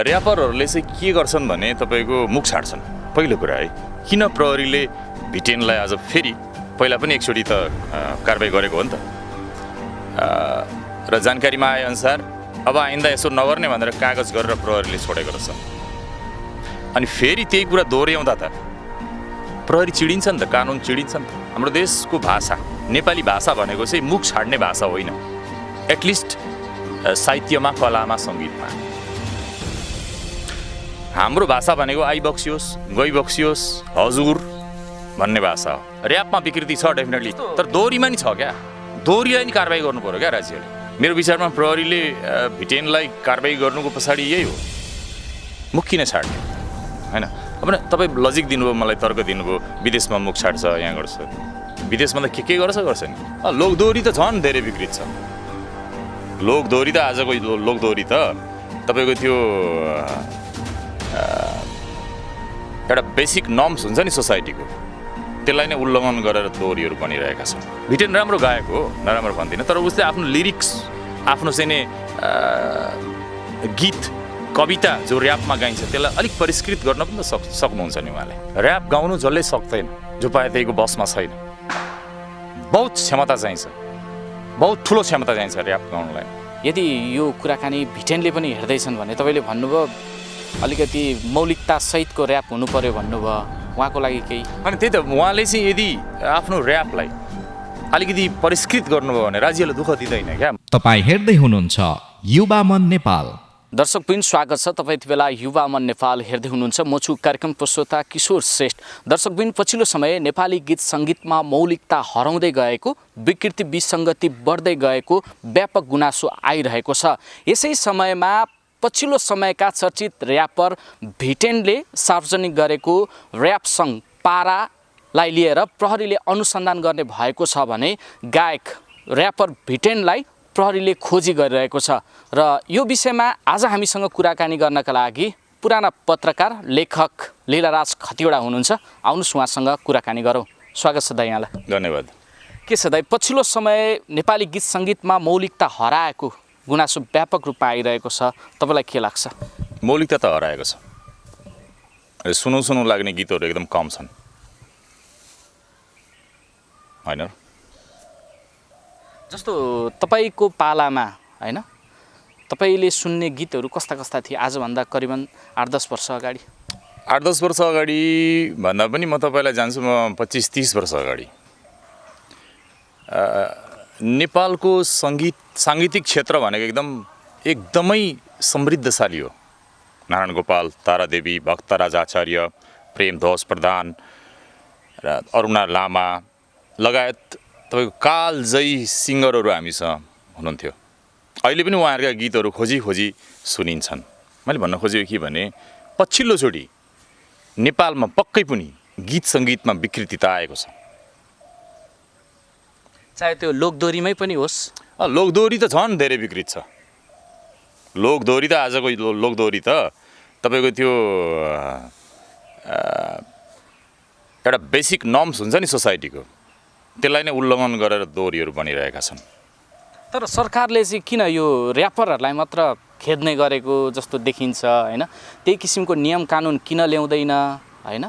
र्यापरहरूले चाहिँ के गर्छन् भने तपाईँको मुख छाड्छन्। पहिलो कुरा है, किन प्रहरीले भिटेनलाई आज फेरि पहिला पनि एकचोटि त कारबाही गरेको हो नि त, र जानकारीमा आएअनुसार अब आइन्दा यसो नगर्ने भनेर कागज गरेर प्रहरीले छोडेको रहेछ। अनि फेरि त्यही कुरा दोहोऱ्याउँदा त प्रहरी चिडिन्छ नि त, कानुन चिडिन्छ नि त। हाम्रो देशको भाषा, नेपाली भाषा भनेको चाहिँ मुख छाड्ने भाषा होइन, एटलिस्ट साहित्यमा, कलामा, सङ्गीतमा। हाम्रो भाषा भनेको आई बक्सियोस्, गई बक्सियोस्, हजुर भन्ने भाषा हो। ऱ्यापमा विकृति छ डेफिनेटली, तर दोहोरीमा नि छ क्या। दोहोरीलाई नि कारबाही गर्नु पर्यो क्या राज्यले। मेरो विचारमा प्रहरीले भिटेनलाई कारबाही गर्नुको पछाडि यही हो, मुख किन छाड्ने होइन। अब तपाईँ लजिक दिनुभयो, मलाई तर्क दिनुभयो, विदेशमा मुख छाड्छ, यहाँ गर्छ। विदेशमा त के गर्छ नि। लोकदोहोरी त झन् धेरै विकृत छ। लोकदोहोरी त आजको लोकदोहोरी त तपाईँको त्यो एउटा बेसिक नर्म्स हुन्छ नि सोसाइटीको, त्यसलाई नै उल्लङ्घन गरेर दोहोरीहरू बनिरहेका छन्। भिटेन राम्रो गायक हो, नराम्रो भन्दिनँ, तर उसले आफ्नो लिरिक्स, आफ्नो चाहिँ नि गीत, कविता जो ऱ्यापमा गाइन्छ त्यसलाई अलिक परिष्कृत गर्न पनि त सक्नुहुन्छ नि उहाँले। ऱ्याप गाउनु जसले सक्दैन, जो पाए त्यहीको बसमा छैन। बहुत क्षमता चाहिन्छ, बहुत ठुलो क्षमता चाहिन्छ ऱ्याप गाउनलाई। यदि यो कुराकानी भिटेनले पनि हेर्दैछन् भने तपाईँले भन्नुभयो अलिकति मौलिकता सहितको ऱ्याप हुनु पर्यो भन्नुभयो, उहाँको लागि केही? अनि त्यही त, उहाँले चाहिँ यदि आफ्नो ऱ्यापलाई अलिकति परिष्कृत गर्नुभयो भने राज्यले दुःख दिँदैन क्या। तपाईँ हेर्दै हुनुहुन्छ युवा मन नेपाल। दर्शक पनि स्वागत छ, तपाईँ यति बेला युवा मन नेपाल हेर्दै हुनुहुन्छ। म छु कार्यक्रम प्रस्तोता किशोर श्रेष्ठ। दर्शक पनि पछिल्लो समय नेपाली गीत सङ्गीतमा मौलिकता हराउँदै गएको, विकृति विसङ्गति बढ्दै गएको व्यापक गुनासो आइरहेको छ। यसै समयमा पछिल्लो समयका चर्चित ऱ्यापर भिटेनले सार्वजनिक गरेको ऱ्याप सङ्ग पारालाई लिएर प्रहरीले अनुसन्धान गर्ने भएको छ भने गायक ऱ्यापर भिटेनलाई प्रहरीले खोजी गरिरहेको छ। र यो विषयमा आज हामीसँग कुराकानी गर्नका लागि पुराना पत्रकार, लेखक लीलाराज खतिवडा हुनुहुन्छ। आउनुहोस् उहाँसँग कुराकानी गरौँ। स्वागत छ दाइ यहाँलाई। धन्यवाद। के छ दाइ, पछिल्लो समय नेपाली गीत सङ्गीतमा मौलिकता हराएको गुनासो व्यापक रूपमा आइरहेको छ, तपाईँलाई के लाग्छ? मौलिकता त हराएको छ। सुनौ लाग्ने गीतहरू एकदम कम छन् होइन। जस्तो तपाईँको पालामा होइन, तपाईँले सुन्ने गीतहरू कस्ता कस्ता थिए आजभन्दा करिबन 8-10 वर्ष अगाडि? 8-10 वर्ष अगाडि भन्दा पनि म तपाईँलाई जान्छु, म 25-30 वर्ष अगाडि नेपालको साङ्गीतिक क्षेत्र भनेको एकदमै समृद्धशाली हो। नारायण गोपाल, तारादेवी, भक्तराज आचार्य, प्रेमध्वज प्रधान र अरुणा लामा लगायत तपाईँको कालजयी सिङ्गरहरू हामीसँग हुनुहुन्थ्यो। अहिले पनि उहाँहरूका गीतहरू खोजी सुनिन्छन्। मैले भन्न खोजेको के भने, पछिल्लोचोटि नेपालमा पक्कै पनि गीत सङ्गीतमा विकृति त आएको छ, चाहे त्यो लोकदोहोरीमै पनि होस्। लोकदोहोरी त झन् धेरै विकृत छ। लोकदोहोरी त आजको लोकदोहोरी त तपाईँको त्यो एउटा बेसिक नर्म्स हुन्छ नि सोसाइटीको, त्यसलाई नै उल्लङ्घन गरेर दोहोरीहरू बनिरहेका छन्। तर सरकारले चाहिँ किन यो ऱ्यापरहरूलाई मात्र खेद्ने गरेको जस्तो देखिन्छ होइन? त्यही किसिमको नियम कानुन किन ल्याउँदैन होइन?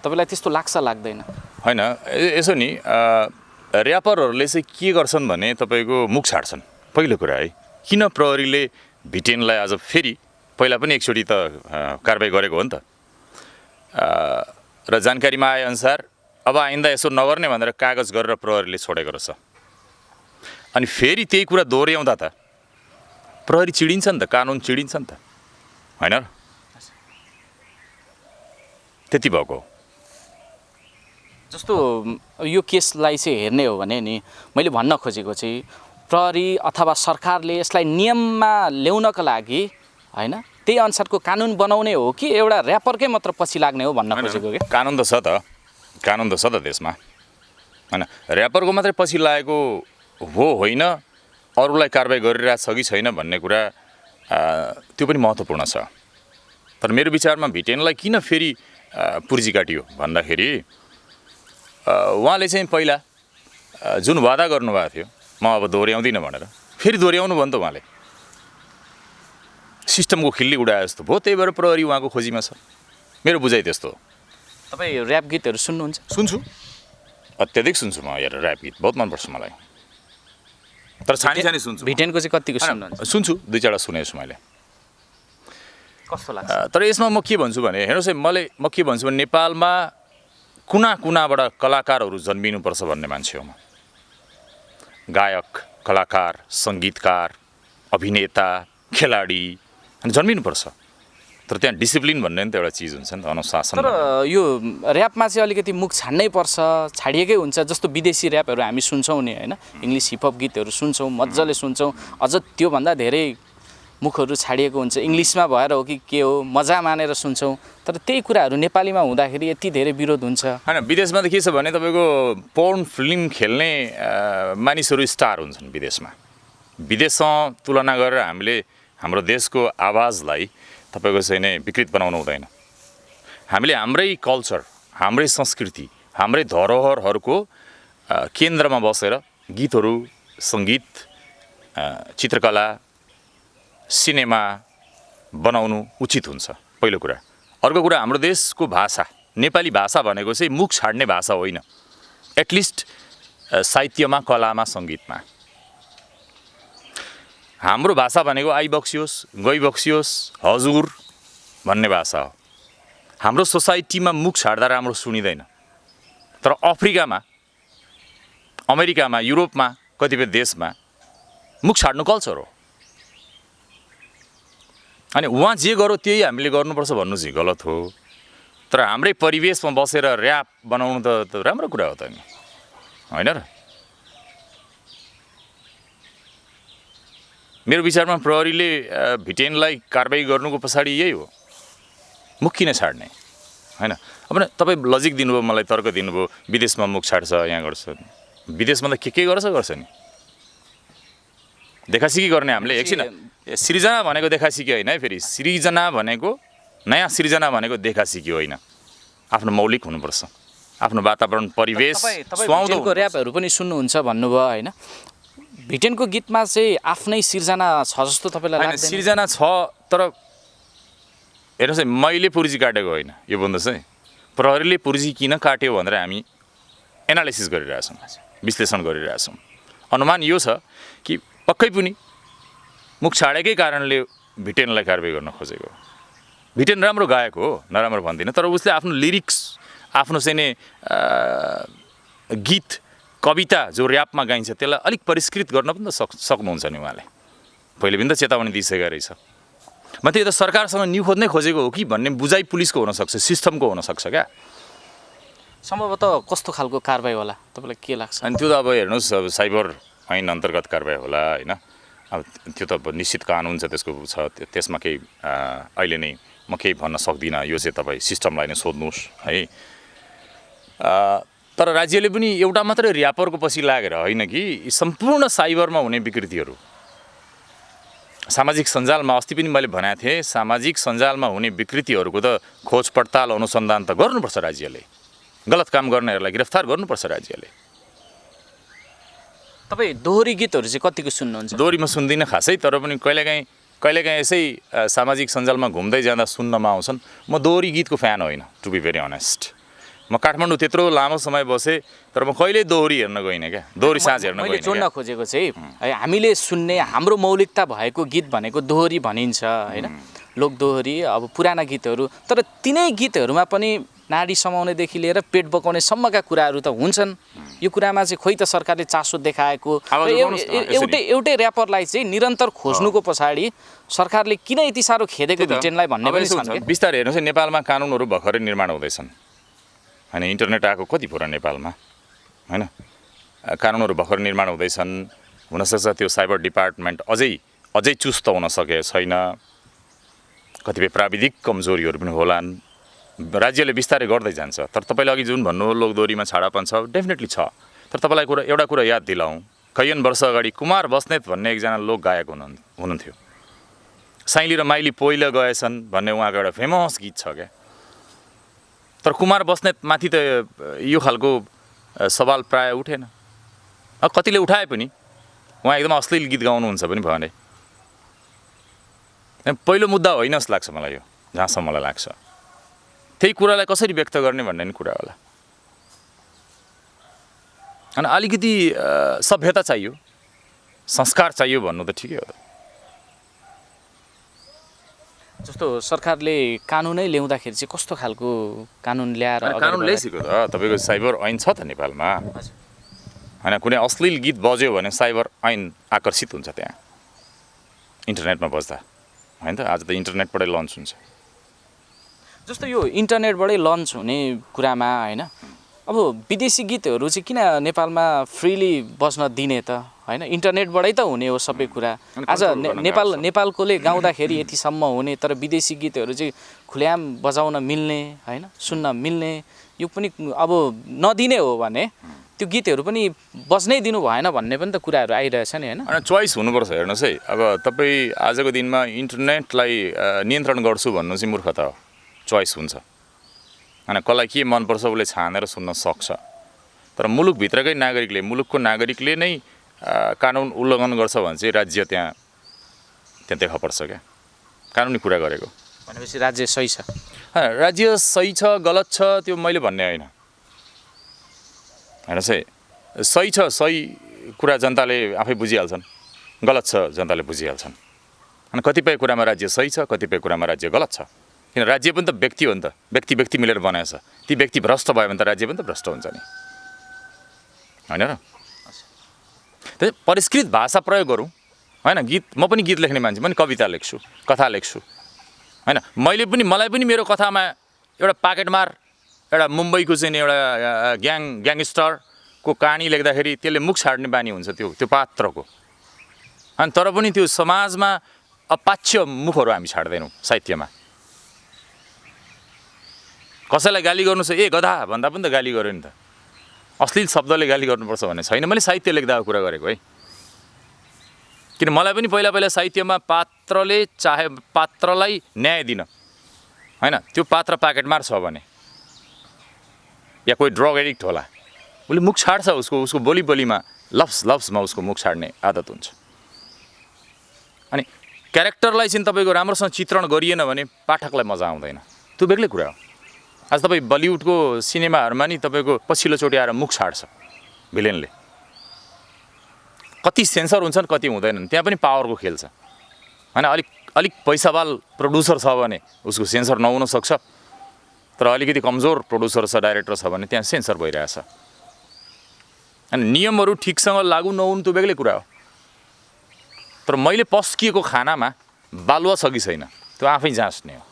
तपाईँलाई त्यस्तो लाग्छ लाग्दैन? होइन, यसो नि, ऱ्यापरहरूले चाहिँ के गर्छन् भने तपाईँको मुख छाड्छन्। पहिलो कुरा है, किन प्रहरीले भिटेनलाई आज फेरि पहिला पनि एकचोटि त कारबाही गरेको हो नि त, र जानकारीमा आएअनुसार अब आइन्दा यसो नगर्ने भनेर कागज गरेर प्रहरीले छोडेको रहेछ। अनि फेरि त्यही कुरा दोहोऱ्याउँदा त प्रहरी चिडिन्छ नि त, कानुन चिडिन्छ नि त होइन र? त्यति भएको हो। जस्तो यो केसलाई चाहिँ हेर्ने हो भने नि, मैले भन्न खोजेको चाहिँ प्रहरी अथवा सरकारले यसलाई नियममा ल्याउनका लागि होइन त्यही अनुसारको कानुन बनाउने हो कि एउटा ऱ्यापरकै मात्र पछि लाग्ने हो भन्न खोजेको? के कानुन त छ त देशमा होइन। ऱ्यापरको मात्रै पछि लागेको हो होइन, अरूलाई कारबाही गरिरहेछ कि छैन भन्ने कुरा त्यो पनि महत्त्वपूर्ण छ। तर मेरो विचारमा भिटेनलाई किन फेरि पुर्जी काटियो भन्दाखेरि, उहाँले चाहिँ पहिला जुन वादा गर्नुभएको थियो, म अब दोहोऱ्याउँदिनँ भनेर, फेरि दोहोऱ्याउनु भयो नि त उहाँले। सिस्टमको खिल्ली उडाए जस्तो भयो, त्यही भएर प्रहरी उहाँको खोजीमा छ। मेरो बुझाइ त्यस्तो हो। तपाईँ ऱ्याप गीतहरू सुन्नुहुन्छ? सुन्छु, अत्याधिक सुन्छु म यार, ऱ्याप गीत बहुत मनपर्छ मलाई, तर छानी सुन्छु। भिटेनको चाहिँ कतिको सुन्नुहुन्छ? सुन्छु, 2-4 सुनेको छु मैले। कस्तो लाग्छ? तर यसमा म के भन्छु भने, हेर्नुहोस् है, म के भन्छु भने नेपालमा कुना कुनाबाट कलाकारहरू जन्मिनुपर्छ भन्ने मान्छे हो म। गायक, कलाकार, सङ्गीतकार, अभिनेता, खेलाडी जन्मिनुपर्छ, तर त्यहाँ डिसिप्लिन भन्ने त एउटा चिज हुन्छ नि त, अनुशासन। तर यो ऱ्यापमा चाहिँ अलिकति मुख छान्नै पर्छ, छाडिएकै हुन्छ। जस्तो विदेशी ऱ्यापहरू हामी सुन्छौँ नि होइन, इङ्ग्लिस हिपहप गीतहरू सुन्छौँ, मजाले सुन्छौँ, अझ त्योभन्दा धेरै मुखहरू छाडिएको हुन्छ। इङ्ग्लिसमा भएर हो कि के हो, मजा मानेर सुन्छौँ, तर त्यही कुराहरू नेपालीमा हुँदाखेरि यति धेरै विरोध हुन्छ। होइन, विदेशमा त के छ भने तपाईँको पोर्न फिल्म खेल्ने मानिसहरू स्टार हुन्छन् विदेशमा। विदेशसँग तुलना गरेर हामीले हाम्रो देशको आवाजलाई तपाईँको चाहिँ नै विकृत बनाउनु हुँदैन। हामीले हाम्रै कल्चर, हाम्रै संस्कृति, हाम्रै धरोहरहरूको केन्द्रमा बसेर गीतहरू, सङ्गीत, चित्रकला, सिनेमा बनाउनु उचित हुन्छ, पहिलो कुरा। अर्को कुरा, हाम्रो देशको भाषा, नेपाली भाषा भनेको चाहिँ मुख छाड्ने भाषा होइन, एटलिस्ट साहित्यमा, कलामा, सङ्गीतमा। हाम्रो भाषा भनेको आई बक्सियोस्, गई बक्सियोस्, हजुर भन्ने भाषा हो। हाम्रो सोसाइटीमा मुख छाड्दा राम्रो सुनिँदैन, तर अफ्रिकामा, अमेरिकामा, युरोपमा, कतिपय देशमा मुख छाड्नु कल्चर हो। अनि उहाँ जे गरो त्यही हामीले गर्नुपर्छ भन्नु चाहिँ गलत हो। तर हाम्रै परिवेशमा बसेर ऱ्याप बनाउनु त राम्रो कुरा हो त नि, होइन र? मेरो विचारमा प्रहरीले भिटेनलाई कारबाही गर्नुको पछाडि यही हो, मुख किन छाड्ने, होइन? अब तपाईँ लजिक दिनुभयो, मलाई तर्क दिनुभयो, विदेशमा मुख छाड्छ, यहाँ गर्छ। विदेशमा त के गर्छ नि, देखासिकी गर्ने हामीले। एकछिन, सृजना भनेको देखासिकी होइन है, फेरि सृजना भनेको, नयाँ सृजना भनेको देखासिकी होइन। आफ्नो मौलिक हुनुपर्छ, आफ्नो वातावरण, परिवेश सुहाउँदो। भिटेनको ऱ्यापहरू पनि सुन्नुहुन्छ भन्नुभयो होइन, भिटेनको गीतमा चाहिँ आफ्नै सृजना छ जस्तो तपाईँलाई लाग्दैन? सृजना छ, तर हेर्नुहोस् है, मैले पुर्जी काटेको होइन यो बन्द चाहिँ। प्रहरीले पुर्जी किन काट्यो भनेर हामी एनालाइसिस गरिरहेछौँ, विश्लेषण गरिरहेछौँ। अनुमान यो छ कि पक्कै पनि मुख छाडेकै कारणले भिटेनलाई कारबाही गर्न खोजेको। भिटेन राम्रो गायक हो, नराम्रो भन्दिनँ, तर उसले आफ्नो लिरिक्स, आफ्नो चाहिँ नि गीत, कविता जो ऱ्यापमा गाइन्छ त्यसलाई अलिक परिष्कृत गर्न पनि त सक्नुहुन्छ नि उहाँले। पहिले पनि त चेतावनी दिइसकेको रहेछ। म त्यो त सरकारसँग न्यु खोज्नै खोजेको हो कि भन्ने बुझाइ पुलिसको हुनसक्छ, सिस्टमको हुनसक्छ क्या। सम्भवतः कस्तो खालको कारबाही होला तपाईँलाई के लाग्छ? अनि त्यो त अब हेर्नुहोस्, अब साइबर ऐन अन्तर्गत कारबाही होला होइन, अब त्यो त अब निश्चित कानुन छ, त्यसको छ, त्यसमा केही अहिले नै म केही भन्न सक्दिनँ। यो चाहिँ तपाईँ सिस्टमलाई नै सोध्नुहोस् है। तर राज्यले पनि एउटा मात्रै ऱ्यापरको पछि लागेर होइन कि सम्पूर्ण साइबरमा हुने विकृतिहरू, सामाजिक सञ्जालमा, अस्ति पनि मैले भनेको थिएँ, सामाजिक सञ्जालमा हुने विकृतिहरूको त खोज पडताल अनुसन्धान त गर्नुपर्छ राज्यले। गलत काम गर्नेहरूलाई गिरफ्तार गर्नुपर्छ राज्यले। तपाईँ दोहोरी गीतहरू चाहिँ कतिको सुन्नुहुन्छ? दोहोरी म सुन्दिनँ खासै, तर पनि कहिलेकाहीँ यसै सामाजिक सञ्जालमा घुम्दै जाँदा सुन्नमा आउँछन्। म दोहोरी गीतको फ्यान होइन, टु बी भेरी अनेस्ट। म काठमाडौँ त्यत्रो लामो समय बसेँ, तर म कहिल्यै दोहोरी हेर्न गइनँ क्या, दोहोरी साँझ हेर्न गइनँ। मैले जोड्न खोजेको चाहिँ हामीले सुन्ने, हाम्रो मौलिकता भएको गीत भनेको दोहोरी भनिन्छ होइन, लोक दोहोरी, अब पुराना गीतहरू। तर तिनै गीतहरूमा पनि नाडी समाउनेदेखि लिएर पेट बकाउनेसम्मका कुराहरू त हुन्छन्। यो कुरामा चाहिँ खोइ त सरकारले चासो देखाएको, एउटै ऱ्यापरलाई चाहिँ निरन्तर खोज्नुको पछाडि सरकारले किन यति साह्रो खेदेको भिटेनलाई भन्ने पनि छ। बिस्तारै हेर्नुहोस्, नेपालमा कानुनहरू भर्खरै निर्माण हुँदैछन् होइन, इन्टरनेट आएको कति पुरा नेपालमा होइन, कानुनहरू भर्खर निर्माण हुँदैछन्। हुनसक्छ त्यो साइबर डिपार्टमेन्ट अझै चुस्त हुन सकेको छैन, कतिपय प्राविधिक कमजोरीहरू पनि होलान्। राज्यले बिस्तारै गर्दै जान्छ। तर तपाईँले अघि जुन भन्नुभयो लोकदोहोरीमा छाडापन छ, डेफिनेटली छ। तर तपाईँलाई एउटा कुरा याद दिलाउँ, कैयन वर्ष अगाडि कुमार बस्नेत भन्ने एकजना लोक गायक हुनुहुन्थ्यो। साइली र माइली पोइला गएछन् भन्ने उहाँको एउटा फेमस गीत छ क्या। तर कुमार बस्नेत माथि त यो खालको सवाल प्राय उठेन। कतिले उठाए पनि, उहाँ एकदम अश्लील गीत गाउनुहुन्छ पनि भने। पहिलो मुद्दा होइन जस्तो लाग्छ मलाई यो, जहाँसम्म मलाई लाग्छ। त्यही कुरालाई कसरी व्यक्त गर्ने भन्ने नि कुरा होला। अनि अलिकति सभ्यता चाहियो, संस्कार चाहियो भन्नु त ठिकै हो त। जस्तो सरकारले कानुनै ल्याउँदाखेरि चाहिँ कस्तो खालको कानुन ल्याएर कानुन ल्याइसक्यो त, तपाईँको साइबर ऐन छ त नेपालमा होइन। कुनै अश्लील गीत बज्यो भने साइबर ऐन आकर्षित हुन्छ त्यहाँ, इन्टरनेटमा बज्दा होइन त। आज त इन्टरनेटबाटै लन्च हुन्छ। जस्तो यो इन्टरनेटबाटै लन्च हुने कुरामा होइन, अब विदेशी गीतहरू चाहिँ किन नेपालमा फ्रिली बज्न दिने त होइन? इन्टरनेटबाटै त हुने हो सबै कुरा। आज नेपालकोले गाउँदाखेरि यतिसम्म हुने, तर विदेशी गीतहरू चाहिँ खुलेआम बजाउन मिल्ने होइन, सुन्न मिल्ने, यो पनि अब नदिने हो भने त्यो गीतहरू पनि बज्नै दिनु भएन भन्ने पनि त कुराहरू आइरहेछ नि होइन। अनि चोइस हुनुपर्छ। हेर्नुहोस् है, अब तपाईँ आजको दिनमा इन्टरनेटलाई नियन्त्रण गर्छु भन्नु चाहिँ मूर्खता हो। चोइस हुन्छ होइन, कसलाई के मनपर्छ उसले छानेर सुन्न सक्छ। तर मुलुकभित्रकै नागरिकले, मुलुकको नागरिकले नै कानुन उल्लङ्घन गर्छ भने चाहिँ राज्य त्यहाँ देखा पर्छ क्या, कानुनी कुरा गरेको भनेपछि राज्य सही छ। राज्य सही छ गलत छ त्यो मैले भन्ने होइन। हेर्नुहोस् है, सही छ, सही कुरा जनताले आफै बुझिहाल्छन्, गलत छ जनताले बुझिहाल्छन्। अनि कतिपय कुरामा राज्य सही छ, कतिपय कुरामा राज्य गलत छ। किन राज्य पनि त व्यक्ति हो नि त, व्यक्ति मिलेर बनाएछ। ती व्यक्ति भ्रष्ट भयो भने त राज्य पनि त भ्रष्ट हुन्छ नि, होइन र? त्यही परिष्कृत भाषा प्रयोग गरौँ होइन। गीत, म पनि गीत लेख्ने मान्छे, म पनि कविता लेख्छु, कथा लेख्छु होइन। मलाई पनि मेरो कथामा एउटा पाकेटमार, एउटा मुम्बईको चाहिँ एउटा ग्याङस्टरको कहानी लेख्दाखेरि त्यसले मुख छाड्ने बानी हुन्छ त्यो पात्रको। अनि तर पनि त्यो समाजमा अपाच्य मुखहरू हामी छाड्दैनौँ साहित्यमा। कसैलाई गाली गर्नु छ, ए गधा भन्दा पनि त गाली गर्यो नि त। अश्लील शब्दले गाली गर्नुपर्छ भन्ने छैन। मैले साहित्य लेख्दाको कुरा गरेको है। किन मलाई पनि पहिला साहित्यमा पात्रले चाहे पात्रलाई न्याय दिन होइन, त्यो पात्र पाकेटमार छ भने या कोही ड्रग एडिक्ट होला, उसले मुख छाड्छ, उसको बोलीमा लफ्जमा उसको मुख छाड्ने आदत हुन्छ। अनि क्यारेक्टरलाई चाहिँ तपाईँको राम्रोसँग चित्रण गरिएन भने पाठकलाई मजा आउँदैन, त्यो बेग्लै कुरा हो। आज तपाईँ बलिउडको सिनेमाहरूमा नि तपाईँको पछिल्लोचोटि आएर मुख छाड्छ भिलेनले। कति सेन्सर हुन्छन् कति हुँदैनन्, त्यहाँ पनि पावरको खेल छ होइन। अलिक पैसावाल प्रोड्युसर छ भने उसको सेन्सर नहुन सक्छ, तर अलिकति कमजोर प्रोड्युसर छ, डाइरेक्टर छ भने त्यहाँ सेन्सर भइरहेछ। अनि नियमहरू ठिकसँग लागू नहुनु त्यो बेग्लै कुरा हो। तर मैले पस्किएको खानामा बालुवा छ कि छैन त्यो आफै जाँच्ने हो,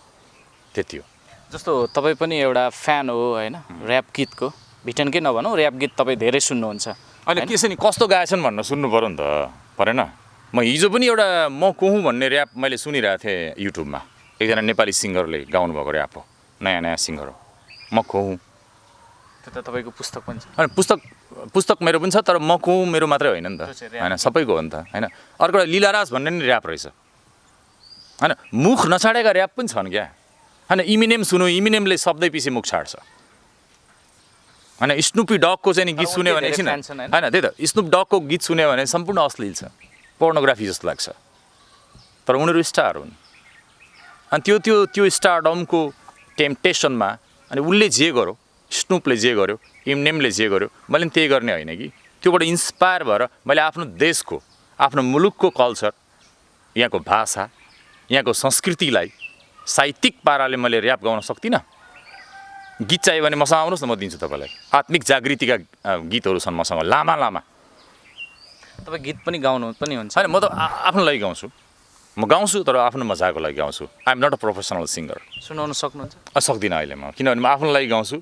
त्यति हो। जस्तो तपाईँ पनि एउटा फ्यान हो होइन ऱ्याप गीतको, भिटनकै नभनौँ, ऱ्याप गीत तपाईँ धेरै सुन्नुहुन्छ। अहिले के छ नि, कस्तो गाएछन् भनेर सुन्नु पऱ्यो नि त, परेन? म हिजो पनि एउटा म को हुँ भन्ने ऱ्याप मैले सुनिरहेको थिएँ युट्युबमा। एकजना नेपाली सिङ्गरले गाउनु भएको ऱ्याप हो, नयाँ सिङ्गर हो, म को हुँ। त्यो त तपाईँको पुस्तक पनि छ। होइन, पुस्तक मेरो पनि छ, तर म को हुँ मेरो मात्रै होइन नि त होइन, सबैको हो नि त होइन। अर्को एउटा लीलाराज भन्ने नि ऱ्याप रहेछ होइन, मुख नछाडेका ऱ्याप पनि छन् क्या होइन। इमिनेम सुन्नु, इमिनेमले शब्दै पछि मुख छाड्छ होइन। स्नुपी डगको चाहिँ नि गीत सुन्यो भने एकछिन होइन, त्यही त स्नुप डगको गीत सुन्यो भने सम्पूर्ण अश्लील छ, पोर्नोग्राफी जस्तो लाग्छ, तर उनीहरू स्टार हुन्। अनि त्यो स्टारडमको टेम्पटेसनमा अनि उसले जे गर्यो, स्नुपले जे गर्यो, इमिनेमले जे गर्यो, मैले पनि त्यही गर्ने होइन कि। त्योबाट इन्सपायर भएर मैले आफ्नो देशको, आफ्नो मुलुकको कल्चर, यहाँको भाषा, यहाँको संस्कृतिलाई साहित्यिक पाराले मैले ऱ्याप गाउन सक्दिनँ। गीत चाहियो भने मसँग आउनुहोस् न, म दिन्छु तपाईँलाई। आत्मिक जागृतिका गीतहरू छन् मसँग, लामा। तपाईँ गीत पनि गाउनु पनि हुन्छ? होइन, म त आफ्नो लागि गाउँछु, म गाउँछु तर आफ्नो मजाको लागि गाउँछु। I am not a professional singer. सुनाउन सक्नुहुन्छ? सक्दिनँ अहिले म, किनभने म आफ्नो लागि गाउँछु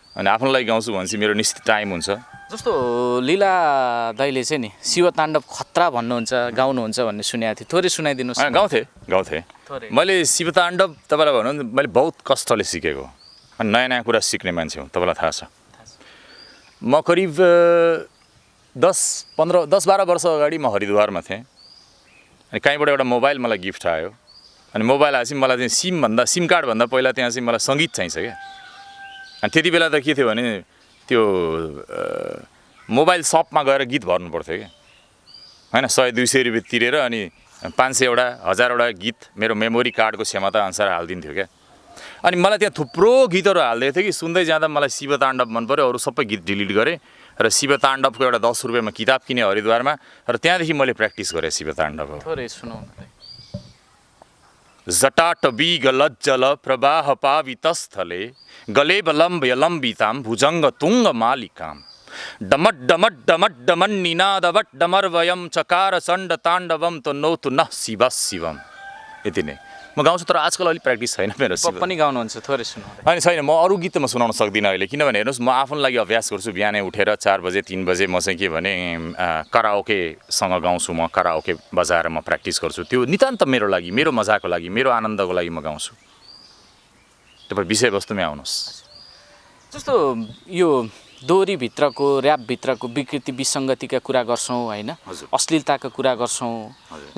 अनि आफ्नो लागि गाउँछु भनेपछि मेरो निश्चित टाइम हुन्छ। जस्तो लीला दाइले चाहिँ नि शिवताण्डव खतरा भन्नुहुन्छ, गाउनुहुन्छ भन्ने सुनेको थिएँ, थोरै सुनाइदिनुहोस्। गाउँथेँ मैले शिवताण्डव। तपाईँलाई भनौँ मैले बहुत कष्टले सिकेको अनि नयाँ कुरा सिक्ने मान्छे हुँ, तपाईँलाई थाहा छ। म करिब 10-12 वर्ष अगाडि म हरिद्वारमा थिएँ अनि कहीँबाट एउटा मोबाइल मलाई गिफ्ट आयो। अनि मोबाइल आएपछि मलाई चाहिँ सिम कार्डभन्दा पहिला त्यहाँ चाहिँ मलाई सङ्गीत चाहिन्छ क्या। अनि त्यति बेला त के थियो भने त्यो मोबाइल सपमा गएर गीत भर्नु पर्थ्यो क्या होइन, 100-200 रुपियाँ तिरेर अनि 500वटा 1000वटा गीत मेरो मेमोरी कार्डको क्षमता अनुसार हालिदिन्थ्यो क्या। अनि मलाई त्यहाँ थुप्रो गीतहरू हालिदिएको थियो कि सुन्दै जाँदा मलाई शिवताण्डव मन पऱ्यो, अरू सबै गीत डिलिट गरेँ र शिवताण्डवको एउटा 10 रुपियाँमा किताब किनेँ हरिद्वारमा र त्यहाँदेखि मैले प्र्याक्टिस गरेँ शिवताण्डव। थोरै सुनाउनु। जटाटवी गलज्जल प्रवाह पावितस्थले गलेबलम्ब यलम्बितां भुजङ्ग तुङ्ग मालिकां डमट डमट डमट डमन निनादवट डमर्वयं चकार चण्ड ताण्डवम तो नौतु नः शिव शिवम। यति नै म गाउँछु, तर आजकल अलिक प्र्याक्टिस छैन मेरो। पनि गाउनुहुन्छ, थोरै सुनाउनु। होइन छैन, म अरू गीत त म सुनाउन सक्दिनँ अहिले, किनभने हेर्नुहोस् म आफ्नो लागि अभ्यास गर्छु। बिहानै उठेर 4 बजे 3 बजे म चाहिँ के भने कराओकेसँग गाउँछु, म कराओके बजाएर म प्र्याक्टिस गर्छु। त्यो नितान्त मेरो लागि, मेरो मजाको लागि, मेरो आनन्दको लागि म गाउँछु। तपाईँ विषयवस्तुमै आउनुहोस्। जस्तो यो दोहोरीभित्रको ऱ्यापभित्रको विकृति विसङ्गतिका कुरा गर्छौँ होइन, अश्लीलताका कुरा गर्छौँ।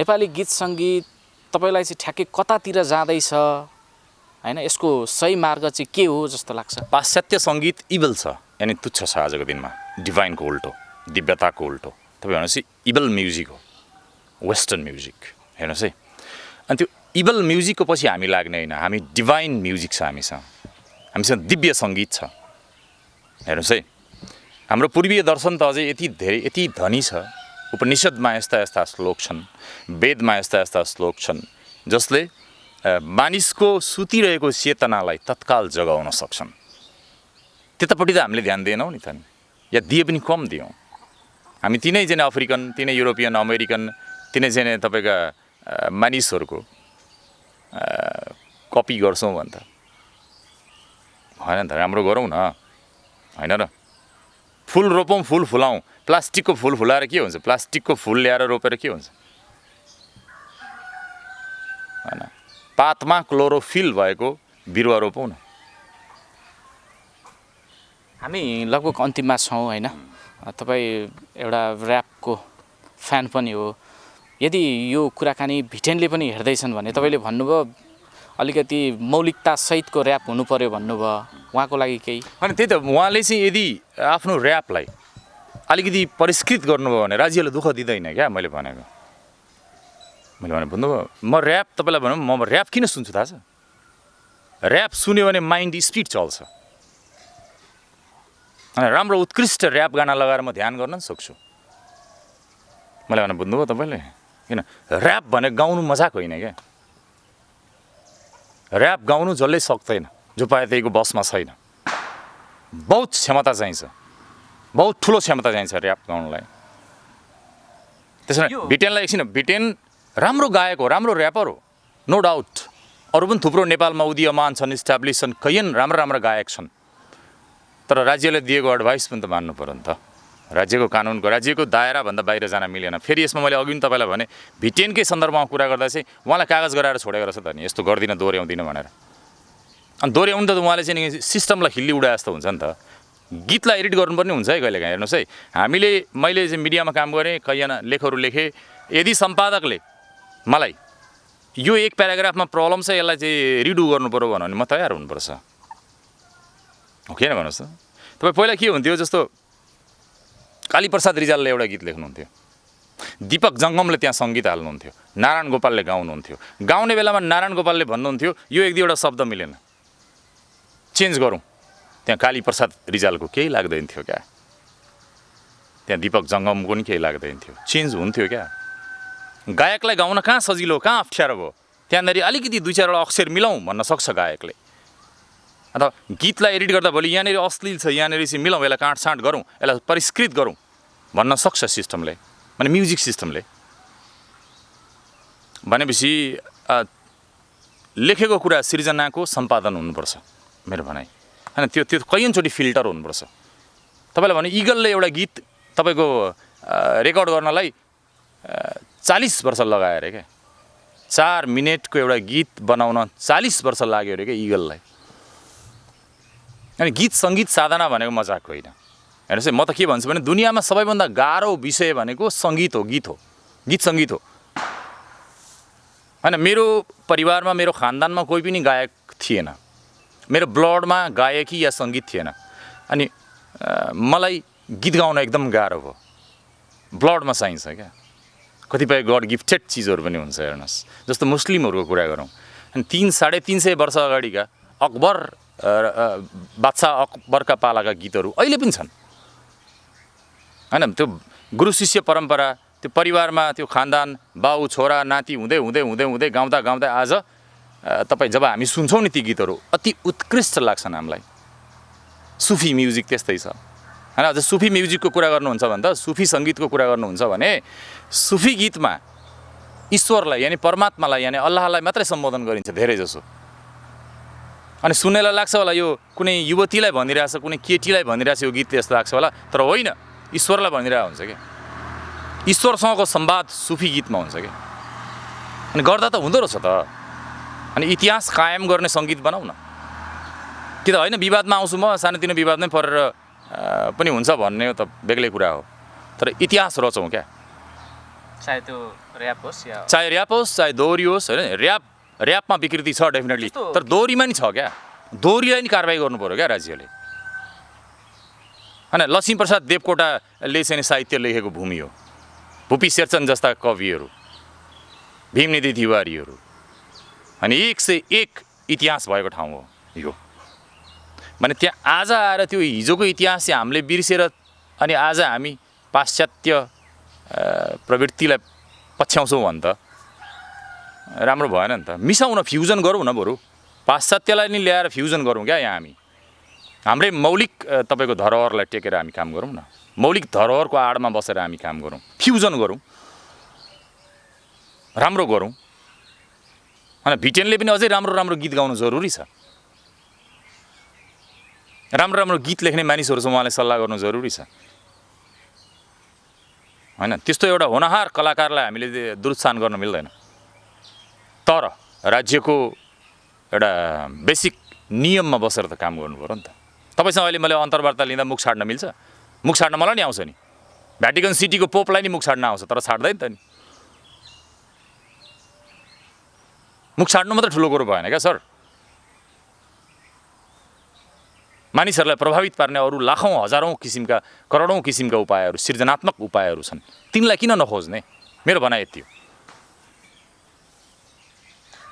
नेपाली गीत सङ्गीत तपाईँलाई चाहिँ ठ्याक्कै कतातिर जाँदैछ होइन, यसको सही मार्ग चाहिँ के हो जस्तो लाग्छ? पाश्चात्य सङ्गीत इबल छ, यानि तुच्छ छ आजको दिनमा, डिभाइनको उल्टो, दिव्यताको उल्टो। तपाईँ हेर्नुहोस् इबल म्युजिक हो, वेस्टर्न म्युजिक। हेर्नुहोस् है, अनि त्यो इबल म्युजिकको पछि हामी लाग्ने होइन, हामी डिभाइन म्युजिक छ हामीसँग, हामीसँग दिव्य सङ्गीत छ। हेर्नुहोस् है, हाम्रो पूर्वीय दर्शन त अझै यति धेरै यति धनी छ। उपनिषदमा यस्ता यस्ता श्लोक छन्, वेदमा यस्ता यस्ता श्लोक छन् जसले मानिसको सुतिरहेको चेतनालाई तत्काल जगाउन सक्छन्। त्यतापट्टि त हामीले ध्यान दिएनौँ नि त, या दिए पनि कम दियौँ। हामी तिनैजना अफ्रिकन, तिनै युरोपियन, अमेरिकन, तिनैजना तपाईँका मानिसहरूको कपी गर्छौँ भने त होइन त, राम्रो गरौँ न होइन र। फुल रोपौँ, फुल फुलाउँ, प्लास्टिकको फुल फुलाएर के हुन्छ? प्लास्टिकको फुल ल्याएर रोपेर के हुन्छ? होइन, पातमा क्लोरोफिल भएको बिरुवा रोपौँ न। हामी लगभग अन्तिममा छौँ होइन, तपाईँ एउटा ऱ्यापको फ्यान पनि हो। यदि यो कुराकानी भिटेनले पनि हेर्दैछन् भने तपाईँले भन्नुभयो अलिकति मौलिकतासहितको ऱ्याप हुनु पर्यो भन्नुभयो, उहाँको लागि केही? अनि त्यही त, उहाँले चाहिँ यदि आफ्नो ऱ्यापलाई अलिकति परिष्कृत गर्नुभयो भने राज्यले दुःख दिँदैन क्या। मैले भने भन्नुभयो म ऱ्याप, तपाईँलाई भनौँ म ऱ्याप किन सुन्छु थाहा छ? ऱ्याप सुन्यो भने माइन्ड स्पिड चल्छ। अनि राम्रो उत्कृष्ट ऱ्याप गाना लगाएर म ध्यान गर्न पनि सक्छु। मैले भने बुझ्नुभयो तपाईँले? किन ऱ्याप भने गाउनु मजाक होइन क्या। ऱ्याप गाउनु जसले सक्दैन, जो पाए त्यहीको बसमा छैन। बहुत क्षमता चाहिन्छ, बहुत ठुलो क्षमता चाहिन्छ ऱ्याप गाउनुलाई। त्यसमा भिटेनलाई एकछिन, भिटेन राम्रो गायक हो, राम्रो ऱ्यापर हो, नो डाउट। अरू पनि थुप्रो नेपालमा उदीयमान छन्, इस्टाब्लिस छन्, कैयन राम्रो राम्रो गायक छन्। तर राज्यले दिएको एडभाइस पनि त मान्नु पऱ्यो नि त। राज्यको कानुनको, राज्यको दायराभन्दा बाहिर जान मिलेन। फेरि यसमा मैले अघि पनि तपाईँलाई भने, भिटेनकै सन्दर्भमा कुरा गर्दा चाहिँ उहाँलाई कागज गराएर छोडेको रहेछ त नि, यस्तो गर्दिनँ, दोहोऱ्याउँदिनँ भनेर। अनि दोहोऱ्याउनु त उहाँले चाहिँ सिस्टमलाई खिल्ली उडाए जस्तो हुन्छ नि त। गीतलाई एडिट गर्नुपर्ने हुन्छ है कहिलेकाहीँ। हेर्नुहोस् है, मैले चाहिँ मिडियामा काम गरेँ, कैयन लेखहरू लेखेँ। यदि सम्पादकले मलाई यो एक प्याराग्राफमा प्रब्लम छ, यसलाई चाहिँ रिडु गर्नु पऱ्यो भने म तयार हुनुपर्छ, हो किन भन्नुहोस् त। तपाईँ पहिला के हुन्थ्यो, जस्तो कालीप्रसाद रिजालले एउटा गीत लेख्नुहुन्थ्यो, दीपक जङ्गमले त्यहाँ सङ्गीत हाल्नुहुन्थ्यो, नारायण गोपालले गाउनुहुन्थ्यो। गाउने बेलामा नारायण गोपालले भन्नुहुन्थ्यो यो एक दुईवटा शब्द मिलेन, चेन्ज गरौँ। त्यहाँ कालीप्रसाद रिजालको केही लाग्दैन थियो क्या, त्यहाँ दीपक जङ्गमको नि केही लाग्दैन थियो, चेन्ज हुन्थ्यो क्या। गायकलाई गाउन कहाँ सजिलो, कहाँ अप्ठ्यारो भयो? त्यहाँनिर अलिकति 2-4वटा अक्षर मिलाउँ भन्न सक्छ गायकले। अथवा गीतलाई एडिट गर्दा भोलि यहाँनिर अश्लील छ, यहाँनिर चाहिँ मिलाउँ, यसलाई काटछाँट गरौँ, यसलाई परिष्कृत गरौँ भन्न सक्छ सिस्टमले, माने म्युजिक सिस्टमले। भनेपछि लेखेको कुरा सिर्जनाको सम्पादन हुनुपर्छ मेरो भनाइ होइन। त्यो कैयनचोटि फिल्टर हुनुपर्छ। तपाईँलाई भने इगलले एउटा गीत तपाईँको रेकर्ड गर्नलाई 40 वर्ष लगायो अरे क्या। 4 मिनटको एउटा गीत बनाउन 40 वर्ष लाग्यो अरे क्या इगललाई। अनि गीत सङ्गीत साधना भनेको मजाक होइन। हेर्नुहोस् है, म त के भन्छु भने दुनियाँमा सबैभन्दा गाह्रो विषय भनेको सङ्गीत हो, गीत हो, गीत सङ्गीत हो होइन। मेरो परिवारमा, मेरो खानदानमा कोही पनि गायक थिएन, मेरो ब्लडमा गायकी या सङ्गीत थिएन। अनि मलाई गीत गाउन एकदम गाह्रो भयो, ब्लडमा चाहिन्छ क्या। कतिपय गड गिफ्टेड चिजहरू पनि हुन्छ हेर्नुहोस्। जस्तो मुस्लिमहरूको कुरा गरौँ, अनि 300-350 वर्ष अगाडिका अकबर बादशाह अकबरका पालाका गीतहरू अहिले पनि छन् होइन। त्यो गुरु शिष्य परम्परा, त्यो परिवारमा त्यो खानदान बाउ छोरा नाति हुँदै हुँदै हुँदै हुँदै गाउँदा गाउँदै आज तपाईँ जब हामी सुन्छौँ नि ती गीतहरू अति उत्कृष्ट लाग्छन् हामीलाई। सुफी म्युजिक त्यस्तै छ होइन। अझ सुफी म्युजिकको कुरा गर्नुहुन्छ भने त, सुफी सङ्गीतको कुरा गर्नुहुन्छ भने सुफी गीतमा ईश्वरलाई यानि परमात्मालाई यानि अल्लाहलाई मात्रै सम्बोधन गरिन्छ धेरै जसो। अनि सुन्नेलाई लाग्छ होला यो कुनै युवतीलाई भनिरहेछ, कुनै केटीलाई भनिरहेछ यो गीत जस्तो लाग्छ होला, तर होइन, ईश्वरलाई भनिरहेको हुन्छ क्या। ईश्वरसँगको संवाद सुफी गीतमा हुन्छ क्या। अनि गर्दा त हुँदो रहेछ त। अनि इतिहास कायम गर्ने सङ्गीत बनाऊ न। कि त होइन विवादमा आउँछु म, सानोतिनो विवादमै परेर पनि हुन्छ भन्ने त बेग्लै कुरा हो, तर इतिहास रचौँ क्या। चाहे त्यो ऱ्याप होस् या चाहे ऱ्याप होस् चाहे दोहोरी होस् होइन। ऱ्यापमा विकृति छ डेफिनेटली, तर दोहोरीमा नि छ क्या। दोहोरीलाई नि कारबाही गर्नु पऱ्यो क्या राज्यले होइन। लक्ष्मीप्रसाद देवकोटाले चाहिँ साहित्य लेखेको भूमि हो। भूपी शेरचन जस्ता कविहरू, भीमनिधि तिवारीहरू, अनि 101 इतिहास भएको ठाउँ हो यो। भने त्यहाँ आज आएर त्यो हिजोको इतिहास चाहिँ हामीले बिर्सेर अनि आज हामी पाश्चात्य प्रवृत्तिलाई पछ्याउँछौँ भने त राम्रो भएन नि त। मिसाउन, फ्युजन गरौँ न बरु। पाश्चात्यलाई नि ल्याएर फ्युजन गरौँ क्या यहाँ हामी। हाम्रै मौलिक तपाईँको धरोहरलाई टेकेर हामी काम गरौँ न। मौलिक धरोहरको आडमा बसेर हामी काम गरौँ, फ्युजन गरौँ, राम्रो गरौँ। होइन भिटेनले पनि अझै राम्रो राम्रो गीत गाउनु जरुरी छ। राम्रो राम्रो गीत लेख्ने मानिसहरूसँग उहाँले सल्लाह गर्नु जरुरी छ होइन। त्यस्तो एउटा होनहार कलाकारलाई हामीले दुरुत्सान गर्न मिल्दैन। तर राज्यको एउटा बेसिक नियममा बसेर त काम गर्नु पऱ्यो नि त। तपाईँसँग अहिले मैले अन्तर्वार्ता लिँदा मुख छाड्न मिल्छ? मुख छाड्न मलाई नि आउँछ नि। भ्याटिकन सिटीको पोपलाई नि मुख छाड्न आउँछ, तर छाड्दैन त नि। मुख छाड्नु मात्रै ठुलो कुरो भएन क्या सर। मानिसहरूलाई प्रभावित पार्ने अरू लाखौँ हजारौँ किसिमका करोडौँ किसिमका उपायहरू, सृजनात्मक उपायहरू छन्, तिनलाई किन नखोज्ने? मेरो भनाइ यति हो।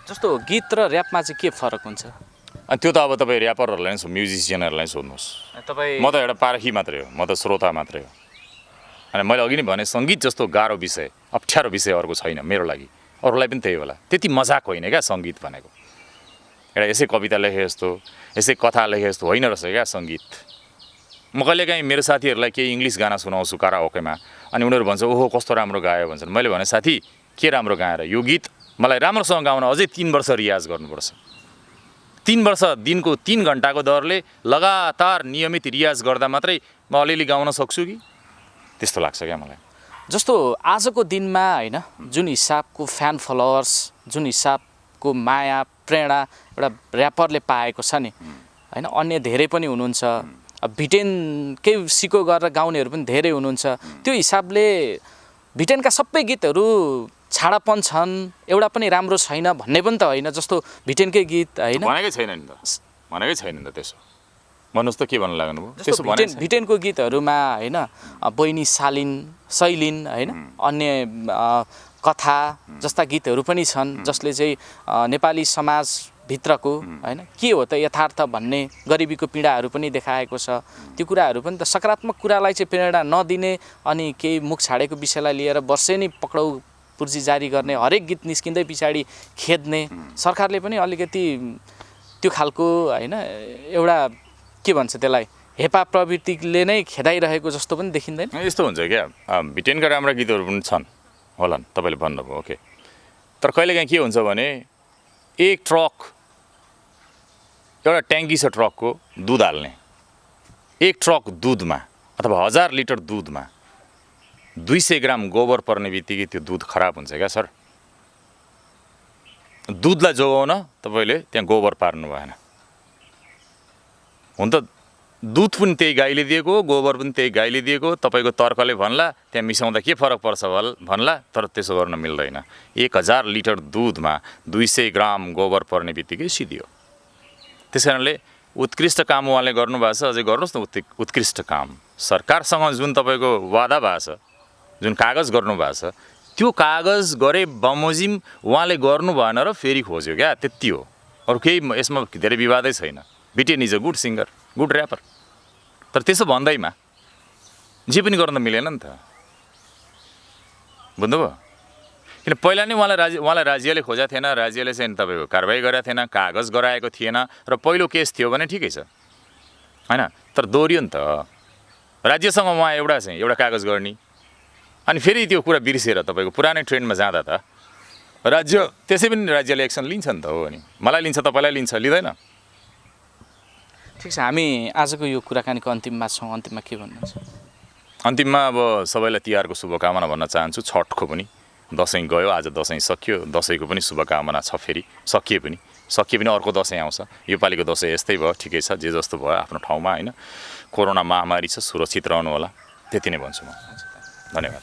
जस्तो गीत र ऱ्यापमा चाहिँ के फरक हुन्छ? अनि त्यो त अब तपाईँ ऱ्यापरहरूलाई नै म्युजिसियनहरूलाई सोध्नुहोस्। तपाईँ म त एउटा पारखी मात्रै हो, म त श्रोता मात्रै हो। अनि मैले अघि नै भने सङ्गीत जस्तो गाह्रो विषय, अप्ठ्यारो विषय अर्को छैन मेरो लागि। अरूलाई पनि त्यही होला। त्यति मजाक होइन क्या सङ्गीत भनेको। एउटा यसै कविता लेखे जस्तो, यसै कथा लेखे जस्तो होइन रहेछ क्या सङ्गीत। म कहिलेकाहीँ मेरो साथीहरूलाई केही इङ्ग्लिस गाना सुनाउँछु कराओकेमा, अनि उनीहरू भन्छ ओहो कस्तो राम्रो गायो भन्छन्। मैले भने साथी के राम्रो गाएर, यो गीत मलाई राम्रोसँग गाउन अझै 3 वर्ष रियाज गर्नुपर्छ। 3 वर्ष दिनको 3 घन्टाको दरले लगातार नियमित रियाज गर्दा मात्रै म अलिअलि गाउन सक्छु कि त्यस्तो लाग्छ क्या मलाई। जस्तो आजको दिनमा होइन, जुन हिसाबको फ्यान फलोवर्स, जुन हिसाबको माया प्रेरणा एउटा ऱ्यापरले पाएको छ नि होइन, अन्य धेरै पनि हुनुहुन्छ। भिटेनकै सिको गरेर गाउनेहरू पनि धेरै हुनुहुन्छ। त्यो हिसाबले भिटेनका सबै गीतहरू छाडापन छन्, एउटा पनि राम्रो छैन भन्ने पनि त होइन। जस्तो भिटेनकै गीत होइन, भनेकै छैन नि त, भनेकै छैन नि त। त्यसो भन्नुहोस् त के भन्न लाग्नुभयो? जस्तो भिटेनको गीतहरूमा होइन बहिनी शैलिन होइन, अन्य कथा जस्ता गीतहरू पनि छन् जसले चाहिँ नेपाली समाजभित्रको होइन के हो त यथार्थ भन्ने गरिबीको पीडाहरू पनि देखाएको छ। त्यो कुराहरू पनि त सकारात्मक कुरालाई चाहिँ प्रेरणा नदिने अनि केही मुख छाडेको विषयलाई लिएर वर्षेनी पक्राउ पूर्जी जारी गर्ने, हरेक गीत निस्किँदै पछाडि खेद्ने, सरकारले पनि अलिकति त्यो खालको होइन एउटा के भन्छ त्यसलाई हेपा प्रवृत्तिले नै खेदाइरहेको जस्तो पनि देखिँदैन? यस्तो हुन्छ क्या, भिटेनका राम्रा गीतहरू पनि छन् होला नि, तपाईँले भन्नुभयो ओके। तर कहिलेकाहीँ के हुन्छ भने एक ट्रक, एउटा ट्याङ्की छ ट्रकको दुध हाल्ने, एक ट्रक दुधमा अथवा 1000 लिटर दुधमा 200 ग्राम गोबर पर्ने बित्तिकै त्यो दुध खराब हुन्छ क्या सर। दुधलाई जोगाउन तपाईँले त्यहाँ गोबर पार्नु भएन। हुन त दुध पनि त्यही गाईले दिएको, गोबर पनि त्यही गाईले दिएको, तपाईँको तर्कले भन्ला त्यहाँ मिसाउँदा के फरक पर्छ भन्ला, तर त्यसो गर्न मिल्दैन। 1000 लिटर दुधमा 200 ग्राम गोबर पर्ने बित्तिकै सिधियो। त्यस कारणले उत्कृष्ट काम उहाँले गर्नुभएको छ, अझै गर्नुहोस् न उत्कृष्ट काम। सरकारसँग जुन तपाईँको वादा भएको छ, जुन कागज गर्नुभएको छ, त्यो कागज गरे बमोजिम उहाँले गर्नु भएन र फेरि खोज्यो क्या, त्यति हो। अरू केही यसमा धेरै विवादै छैन। बिटेन is a good singer, good rapper. तर त्यसो भन्दैमा जे पनि गर्न त मिलेन नि त, बुझ्नुभयो? किन पहिला नै उहाँलाई राज्यले खोजेको थिएन, राज्यले चाहिँ तपाईँको कारबाही गरेको थिएन, कागज गराएको थिएन र पहिलो केस थियो भने ठिकै छ होइन। तर दोहोरियो नि त, राज्यसँग उहाँ एउटा कागज गर्ने अनि फेरि त्यो कुरा बिर्सेर तपाईँको पुरानै ट्रेन्डमा जाँदा त राज्य त्यसै पनि राज्यले एक्सन लिन्छ नि त हो। अनि मलाई लिन्छ, तपाईँलाई लिन्छ, लिँदैन? ठिक छ, हामी आजको यो कुराकानीको अन्तिममा छौँ। अन्तिममा के भन्नुहुन्छ? अन्तिममा अब सबैलाई तिहारको शुभकामना भन्न चाहन्छु। छठको पनि दसैँ गयो, आज दसैँ सकियो, दसैँको पनि शुभकामना छ। फेरि सकिए पनि अर्को दसैँ आउँछ। यो पालिको दसैँ यस्तै भयो, ठिकै छ, जे जस्तो भयो आफ्नो ठाउँमा होइन। कोरोना महामारी छ, सुरक्षित रहनु होला, त्यति नै भन्छु म। धन्यवाद।